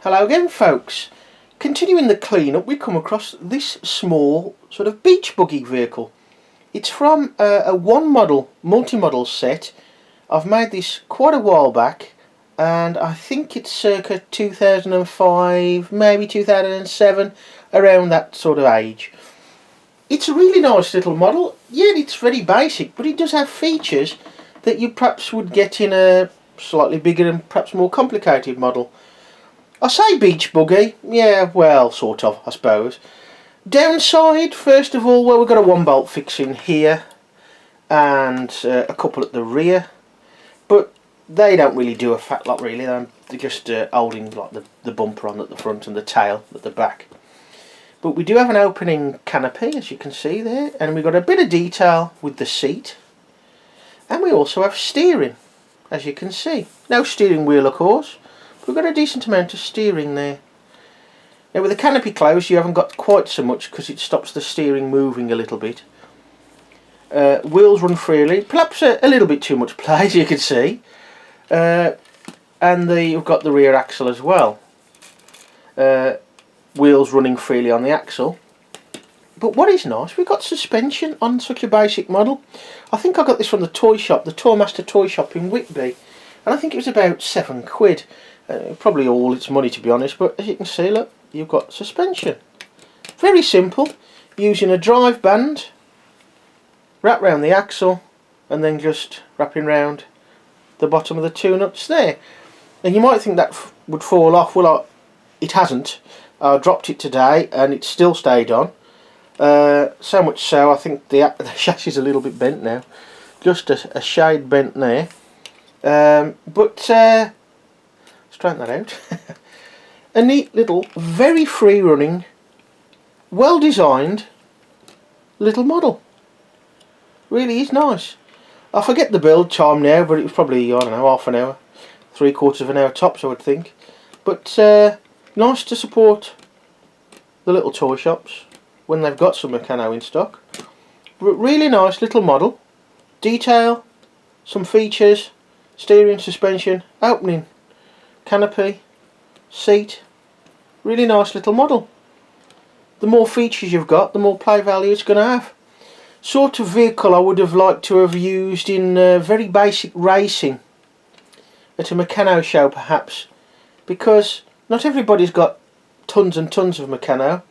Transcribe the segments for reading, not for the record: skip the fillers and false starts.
Hello again, folks. Continuing the clean-up, we come across this small sort of beach buggy vehicle. It's from a one-model multi-model set. I've made this quite a while back, and I think it's circa 2005, maybe 2007, around that sort of age. It's a really nice little model. Yeah, it's very basic, but it does have features that you perhaps would get in a slightly bigger and perhaps more complicated model. I say beach buggy, yeah, well, sort of, I suppose. Downside, first of all, well, we've got a 1-bolt fixing here and a couple at the rear, but they don't really do a fat lot, really. They're just holding like the bumper on at the front and the tail at the back. But we do have an opening canopy, as you can see there, and we've got a bit of detail with the seat, and we also have steering, as you can see. No steering wheel, of course. We've got a decent amount of steering there. Now with the canopy closed you haven't got quite so much because it stops the steering moving a little bit. Wheels run freely, perhaps a little bit too much play, as you can see. And you've got the rear axle as well. Wheels running freely on the axle. But what is nice, we've got suspension on such a basic model. I think I got this from the toy shop, the Toymaster toy shop in Whitby. And I think it was about £7. Probably all its money, to be honest, but as you can see, look, you've got suspension. Very simple, using a drive band, wrap round the axle and then just wrapping round the bottom of the two nuts there. And you might think that would fall off. Well, it hasn't. I dropped it today and it still stayed on. So much so I think the chassis is a little bit bent now, just a shade bent there. Straighten that out. A neat little, very free running, well designed little model. Really is nice. I forget the build time now, but it was probably, I don't know, half an hour, 3/4 of an hour tops, I would think. But nice to support the little toy shops when they've got some Meccano in stock. Really nice little model. Detail, some features, steering, suspension, opening canopy, seat. Really nice little model. The more features you've got, the more play value it's going to have. Sort of vehicle I would have liked to have used in very basic racing at a Meccano show perhaps, because not everybody's got tons and tons of Meccano,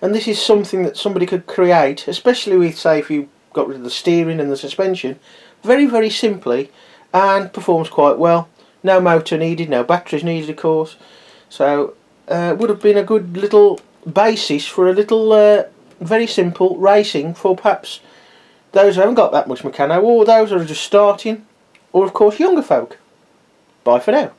and this is something that somebody could create, especially with, say, if you got rid of the steering and the suspension, very, very simply, and performs quite well. No motor needed, no batteries needed, of course. So would have been a good little basis for a little very simple racing for perhaps those who haven't got that much Meccano, or those who are just starting, or of course younger folk. Bye for now.